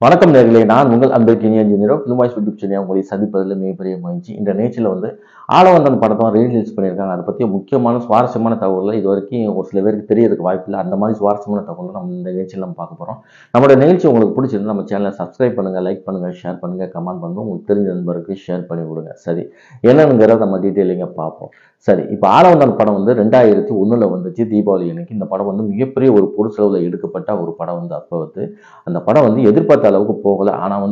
வணக்கம் நேர்களே, நான் உங்கள் அன்பிற்கு இனிய இன்ஜினியரோ ஃபிலிமாய்ஸ் யூடியூப் சேனல் உங்களை சந்திப்பதில் மிகப்பெரிய மகிழ்ச்சி. இந்த நிகழ்ச்சியில் ஆளவந்தன் படத்தை ரீலீஸ் பண்ணியிருக்காங்க. அதை பற்றி முக்கியமான சுவாரஸ்யமான தகவல்கள் இது வரைக்கும் ஒரு சில பேருக்கு தெரியறதுக்கு வாய்ப்பில்லை. அந்த மாதிரி சுவாரஸ்யமான தகவல்கள் நம்ம இந்த நிகழ்ச்சியில் நம்ம பார்க்க போகிறோம். நம்மளோட நிகழ்ச்சி உங்களுக்கு பிடிச்சிருந்தா நம்ம சேனலை சப்ஸ்கிரைப் பண்ணுங்கள், லைக் பண்ணுங்கள், ஷேர் பண்ணுங்கள், கமெண்ட் பண்ணுங்கள், உங்களுக்கு தெரிஞ்ச நண்பருக்கு ஷேர் பண்ணி விடுங்க. சரி, என்னங்கிறத நம்ம டீட்டெயிலிங்க பார்ப்போம். சரி, இப்போ ஆளவந்தன் படம் 2001 வந்துச்சு தீபாவளி அன்னைக்கு. இந்த படம் மிகப்பெரிய ஒரு பொருட்செலவில் எடுக்கப்பட்ட ஒரு படம். அப்போ அந்த படம் எதிர்பார்த்த அளவுக்கு போகலை. ஆனால்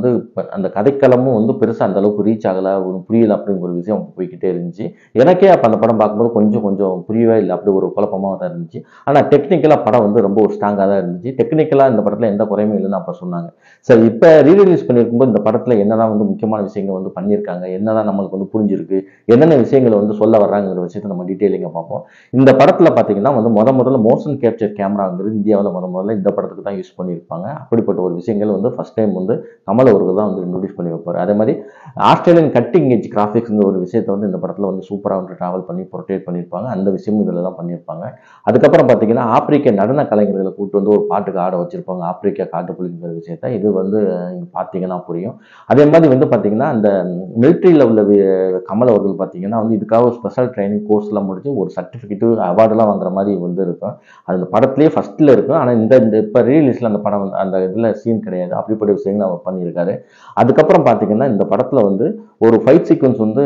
அந்த கதைக்களமும் பெருசாக அந்த அளவுக்கு ரீச் ஆகலை, ஒரு புரியலை அப்படிங்கிற ஒரு விஷயம் போய்கிட்டே இருந்துச்சு. எனக்கே அப்போ அந்த படம் பார்க்கும்போது கொஞ்சம் புரியவே இல்லை, அப்படி ஒரு குழப்பமாக தான் இருந்துச்சு. ஆனால் டெக்னிக்கலாக படம் ரொம்ப ஒரு ஸ்ட்ராங்காக தான் இருந்துச்சு. டெக்னிக்கலாக இந்த படத்தில் எந்த குறையுமே இல்லைன்னு அப்போ சொன்னாங்க. சரி, இப்போ ரீரிலீஸ் பண்ணியிருக்கும்போது இந்த படத்தில் என்னதான் முக்கியமான விஷயங்கள் பண்ணியிருக்காங்க, என்னதான் நம்மளுக்கு புரிஞ்சிருக்கு, என்னென்ன விஷயங்களை சொல்ல வர்றாங்கிற விஷயத்தை நம்ம டீட்டெயிலிங்க பார்ப்போம். இந்த படத்தில் பார்த்தீங்கன்னா முதல்ல மோஷன் கேப்சர் கேமராங்கிறது இந்தியாவில் முதல்ல இந்த படத்துக்கு தான் யூஸ் பண்ணியிருப்பாங்க. அப்படிப்பட்ட ஒரு விஷயங்கள் ஃபர்ஸ்ட் டைம் கமல் அவர்கள் தான் இன்ட்ரோடியூஸ் பண்ணி வைப்பார். அதே மாதிரி ஆஸ்திரேலியன் கட்டிங் எட்ஜ் கிராஃபிக்ஸ்ங்கிற ஒரு விஷயத்தை இந்த படத்தில் சூப்பராக ட்ராவல் பண்ணி ப்ரொட்டேட் பண்ணியிருப்பாங்க. அந்த விஷயமும் இதில் தான் பண்ணியிருப்பாங்க. அதுக்கப்புறம் பார்த்தீங்கன்னா ஆப்பிரிக்க நடன கலைஞர்களை கூப்பிட்டு ஒரு பாட்டுக்கு ஆட வச்சிருப்பாங்க, ஆப்பிரிக்கா காட்டுப்புலிங்கிற விஷயத்த. இது நீங்கள் பார்த்தீங்கன்னா புரியும். அதே மாதிரி பார்த்தீங்கன்னா அந்த மிலிட்ரியில் உள்ள கமல் அவர்கள் பார்த்தீங்கன்னா இதுக்காக ஒரு ஸ்பெஷல் ட்ரைனிங் கோர்ஸ்லாம் முடிச்சு ஒரு சர்டிஃபிகேட்டு அவார்டெல்லாம் வாங்குற மாதிரி இருக்கும். அது அந்த படத்துலேயே ஃபர்ஸ்ட்டில் இருக்கும். ஆனால் இந்த இப்போ ரீலீஸில் அந்த படம் அந்த இதில் சீன் கிடையாது. அப்படிப்பட்ட விஷயங்கள் அவர் பண்ணியிருக்காரு. அதுக்கப்புறம் பார்த்தீங்கன்னா இந்த படத்தில் ஒரு ஃபைட் சீக்வன்ஸ் ஒன்று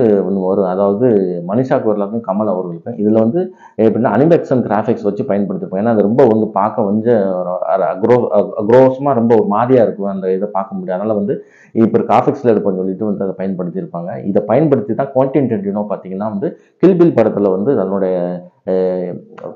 வரும். அதாவது மனிஷா கொய்ராலாக்கும் கமல் அவர்களுக்கும் இதில் எப்படின்னா அனிமேஷன் கிராஃபிக்ஸ் வச்சு பயன்படுத்திருப்பாங்க. ஏன்னா அது ரொம்ப பார்க்க அக்ரோஷமாக ரொம்ப ஒரு மாதிரியாக இருக்கும், அந்த இதை பார்க்க முடியாது. அதனால் இப்போ கிராஃபிக்ஸில் எடுப்போம்னு சொல்லிட்டு அதை பயன்படுத்தியிருப்பாங்க. இதை பயன்படுத்தி தான் குவென்டின் டரண்டினோ பார்த்தீங்கன்னா கில் பில் படத்தில் தன்னுடைய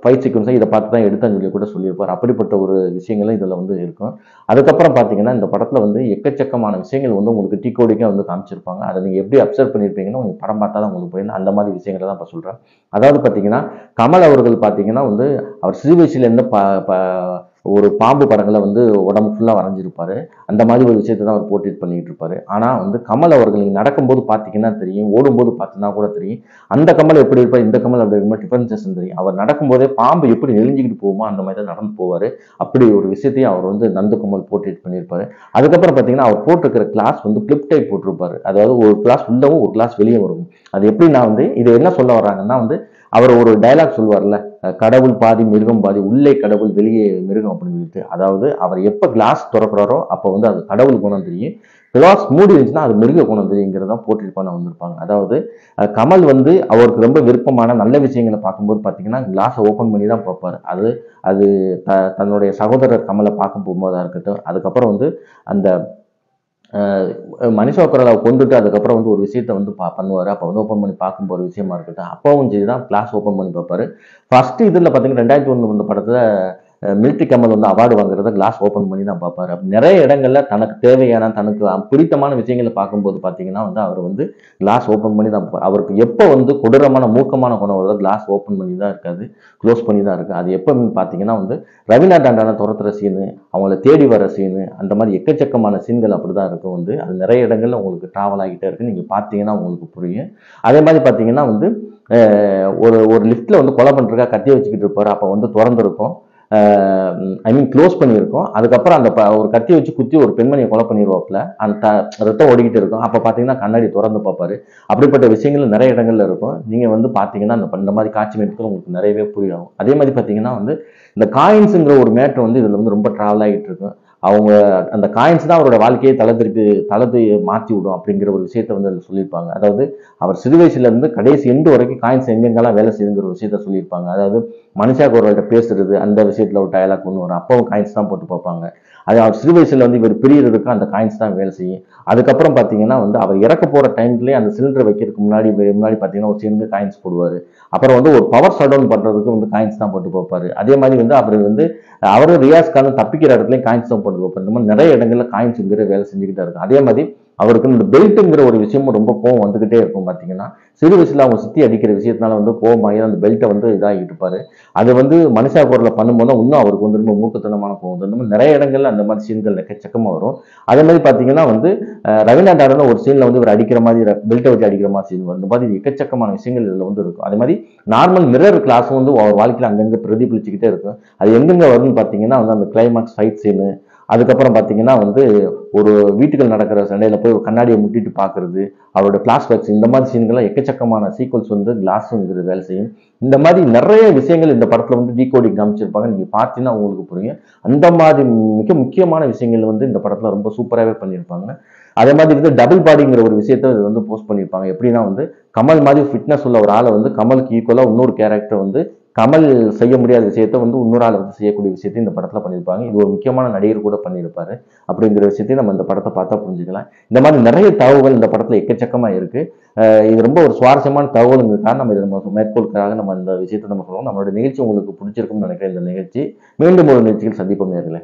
ஃபைட் சீக்வன்ஸை இதை பார்த்து தான் எடுத்தான்னு சொல்லி கூட சொல்லியிருப்பார். அப்படிப்பட்ட ஒரு விஷயங்களும் இதில் இருக்கும். அதுக்கப்புறம் பார்த்தீங்கன்னா இந்த படத்தில் எக்கச்சக்கமான விஷயங்கள் உங்களுக்கு டீகோடிக்காக காமிச்சிருப்பாங்க. அதை நீங்கள் எப்படி அப்சர்வ் பண்ணியிருப்பீங்கன்னா உங்களுக்கு படம் பார்த்தா தான் உங்களுக்கு புரியும். அந்த மாதிரி விஷயங்களை தான் இப்போ சொல்கிறேன். அதாவது பார்த்தீங்கன்னா கமல் அவர்கள் பார்த்தீங்கன்னா அவர் சிறு வயசுலேருந்து ஒரு பாம்பு படங்களை உடம்பு ஃபுல்லாக வரைஞ்சிருப்பாரு. அந்த மாதிரி ஒரு விஷயத்தை தான் அவர் போர்ட்ரேட் பண்ணிட்டு இருப்பாரு. ஆனால் கமல் அவர்கள் நீங்கள் நடக்கும்போது பார்த்தீங்கன்னா தெரியும், ஓடும்போது பார்த்தீங்கன்னா கூட தெரியும், அந்த கமல் எப்படி இருப்பார், இந்த கமல் அப்படி இருக்கும்போது டிஃபரன்சேஷன் தெரியும். அவர் நடக்கும்போதே பாம்பு எப்படி நெளிஞ்சிக்கிட்டு போகுமோ அந்த மாதிரி தான் நடந்து போவார். அப்படி ஒரு விஷயத்தையும் அவர் நந்து கமல் போர்ட்ரேட் பண்ணியிருப்பாரு. அதுக்கப்புறம் பார்த்தீங்கன்னா அவர் போட்டிருக்கிற கிளாஸ் ஃபிளிப் டைப் போட்டிருப்பாரு. அதாவது ஒரு கிளாஸ் உள்ளவும் ஒரு கிளாஸ் வெளியே வரும். அது எப்படின்னா இது என்ன சொல்ல வர்றாங்கன்னா அவர் ஒரு டைலாக் சொல்லுவார்ல, கடவுள் பாதி மிருகம் பாதி, உள்ளே கடவுள் வெளியே மிருகம் அப்படின்னு சொல்லிட்டு. அதாவது அவர் எப்போ கிளாஸ் திறக்கிறாரோ அப்போ அது கடவுள் குணம் தெரியும், கிளாஸ் மூடி இருந்துச்சுன்னா அது மிருக குணம் தெரியுங்கிறதா போர்ட்ரேட் பண்ண வந்திருப்பாங்க. அதாவது கமல் அவருக்கு ரொம்ப விருப்பமான நல்ல விஷயங்களை பார்க்கும்போது பார்த்தீங்கன்னா கிளாஸை ஓப்பன் பண்ணி தான் பார்ப்பார். அது தன்னுடைய சகோதரர் கமலை பார்க்க போகும்போதாக இருக்கட்டும். அதுக்கப்புறம் அந்த மனிஷா கொய்ராலாவை கொண்டுட்டு அதுக்கப்புறம் ஒரு விஷயத்தை பண்ணுவார். அப்போ ஓப்பன் பண்ணி பார்க்கும் ஒரு விஷயமா இருக்கட்டும். அப்பவும் சரி தான் கிளாஸ் ஓப்பன் பண்ணி பார்ப்பாரு. ஃபர்ஸ்ட் இதில் பார்த்தீங்கன்னா 2001 படத்தில் மிலிட்ரி கமல் அவார்டு வாங்குறத கிளாஸ் ஓப்பன் பண்ணி தான் பார்ப்பாரு. அப்படி நிறைய இடங்கள்ல தனக்கு தேவையான தனக்கு பிடித்தமான விஷயங்களை பார்க்கும்போது பார்த்தீங்கன்னா அவர் கிளாஸ் ஓப்பன் பண்ணி தான் பார்ப்பார். அவருக்கு எப்போ கொடூரமான மூக்கமான குணம் வருதோ கிளாஸ் ஓப்பன் பண்ணி தான் இருக்காது, க்ளோஸ் பண்ணி தான் இருக்குது. அது எப்போ பார்த்தீங்கன்னா ரவீனா டாண்டான துரத்துற சீனு, அவங்கள தேடி வர சீனு, அந்த மாதிரி எக்கச்சக்கமான சீன்கள் அப்படி தான் இருக்கும். அது நிறைய இடங்கள்ல உங்களுக்கு ட்ராவல் ஆகிட்டே இருக்குது. நீங்கள் பார்த்தீங்கன்னா உங்களுக்கு புரியும். அதே மாதிரி பார்த்தீங்கன்னா ஒரு லிஃப்ட்டில் கொலை பண்ணுறதுக்காக கத்தியை வச்சுக்கிட்டு இருப்பார். அப்போ திறந்துருக்கும், க்ளோஸ் பண்ணியிருக்கோம். அதுக்கப்புறம் அந்த ஒரு கத்தியை வச்சு குத்தி ஒரு பெண்மணியை கொலை பண்ணிடுவாப்புல, அந்த ரத்தம் ஓடிக்கிட்டு இருக்கும். அப்போ பார்த்தீங்கன்னா கண்ணாடி திறந்து பார்ப்பாரு. அப்படிப்பட்ட விஷயங்கள் நிறைய இடங்கள்ல இருக்கும். நீங்கள் பார்த்தீங்கன்னா இந்த மாதிரி காட்சி அமைப்புகள் உங்களுக்கு நிறையவே புரியும். அதே மாதிரி பார்த்தீங்கன்னா இந்த காயின்ஸுங்கிற ஒரு மேட்ரு இதில் ரொம்ப ட்ராவல் ஆகிட்டு இருக்கும். அவங்க அந்த காயின்ஸ் தான் அவரோட வாழ்க்கையை தளத்தை மாற்றி விடும் அப்படிங்கிற ஒரு விஷயத்த அதில் சொல்லியிருப்பாங்க. அதாவது அவர் சிறு வயசுலேருந்து கடைசி எண்டு வரைக்கும் காயின்ஸ் எங்கெங்கெல்லாம் வேலை செய்யுங்கிற ஒரு விஷயத்த சொல்லியிருப்பாங்க. அதாவது மனுஷா கொய்ராலாட்ட பேசுறது, அந்த விஷயத்தில் ஒரு டயலாக் ஒன்று வரும். அப்பவும் காயின்ஸ் தான் போட்டு பார்ப்பாங்க. அது அவர் சிறு வயசுல இவர் பிரியறதுக்கு அந்த காயின்ஸ் தான் வேலை செய்யும். அதுக்கப்புறம் பார்த்தீங்கன்னா அவர் இறக்க போகிற டைம்லேயே அந்த சிலிண்டர் வைக்கிறதுக்கு முன்னாடி பார்த்தீங்கன்னா ஒரு சிலிண்டர் காயின்ஸ் போடுவார். அப்புறம் ஒரு பவர் ஷட் டவுன் பண்ணுறதுக்கு காயின்ஸ் தான் போட்டு பார்ப்பாரு. அதே மாதிரி அவர் அவரும் ரியாஸ்கான தப்பிக்கிற இடத்துலையும் காயின்ஸ் தான் போட்டு பார்ப்பாரு. இந்த மாதிரி நிறைய இடங்கள்ல காயின்ஸுங்கிற வேலை செஞ்சுக்கிட்டே இருக்கும். அதே மாதிரி அவருக்கு இந்த பெல்ட்டுங்கிற ஒரு விஷயமும் ரொம்ப கோவம் வந்துகிட்டே இருக்கும். பார்த்தீங்கன்னா சிறு வயசுல அவங்க சுற்றி அடிக்கிற விஷயத்தினால கோவமாகி அந்த பெல்ட்டை இதாகிட்டு இருப்பாரு. அது மனுஷா கொய்ராலா பண்ணும்போது இன்னும் அவருக்கு ரொம்ப மூக்கத்தனமான கோவம். இந்த மாதிரி நிறைய இடங்கள்ல அந்த மாதிரி சீன்கள் எக்கச்சக்கமாக வரும். அதே மாதிரி பார்த்தீங்கன்னா ரவீனா டாண்டான ஒரு சீன்ல இவர் அடிக்கிற மாதிரி பெல்ட்டை வச்சு அடிக்கிற மாதிரி சீன் வரும். இந்த மாதிரி எக்கச்சக்கமான விஷயங்கள் இதில் இருக்கும். அதே மாதிரி நார்மல் மிரர் கிளாஸும் அவர் வாழ்க்கையில் அங்கங்கே பிரதிபலிச்சுக்கிட்டே இருக்கும். அது எங்கெங்க வரும்னு பார்த்தீங்கன்னா அந்த கிளைமாக்ஸ் ஃபைட் சீனு, அதுக்கப்புறம் பார்த்தீங்கன்னா ஒரு வீட்டுகள் நடக்கிற சண்டையில போய் ஒரு கண்ணாடியை முட்டிட்டு பார்க்கறது, அவரோட பிளாஷ்பேக்ஸ் இந்த மாதிரி சீன்கள்லாம் எக்கச்சக்கமான சீக்வல்ஸ் வந்து கிளாஸுங்கிறது வேலை செய்யும். இந்த மாதிரி நிறைய விஷயங்கள் இந்த படத்துல வந்து டீகோடிங் காமிச்சிருப்பாங்க. நீங்க பார்த்தீங்கன்னா உங்களுக்கு புரியும். அந்த மாதிரி மிக முக்கியமான விஷயங்கள் வந்து இந்த படத்துல ரொம்ப சூப்பராகவே பண்ணியிருப்பாங்க. அதே மாதிரி வந்து டபுள் பாடிங்கிற ஒரு விஷயத்த இது வந்து போஸ்ட் பண்ணியிருப்பாங்க. எப்படின்னா வந்து கமல் மாதிரி ஃபிட்னஸ் உள்ள ஒரு ஆளை வந்து கமலுக்கு ஈக்குவலா இன்னொரு கேரக்டர் வந்து கமல் செய்ய முடியாத விஷயத்த வந்து இன்னொரு ஆள் வந்து செய்யக்கூடிய விஷயத்தையும் இந்த படத்துல பண்ணியிருப்பாங்க. இது ஒரு முக்கியமான நடிகர் கூட பண்ணியிருப்பாரு அப்படிங்கிற விஷயத்தையும் நம்ம இந்த படத்தை பார்த்தா புரிஞ்சுக்கலாம். இந்த மாதிரி நிறைய தகவல்கள் இந்த படத்துல எக்கச்சக்கமா இருக்கு. இது ரொம்ப ஒரு சுவாரஸ்யமான தகவலுங்கிறதுக்காக நம்ம இதை நம்ம மேற்கோளுக்காக நம்ம இந்த விஷயத்தை நம்ம சொல்லுவோம். நம்மளோட நிகழ்ச்சி உங்களுக்கு பிடிச்சிருக்கும்னு நினைக்கிறேன். இந்த நிகழ்ச்சி மீண்டும் ஒரு நிகழ்ச்சியில் சந்திப்போம் நேர்களே.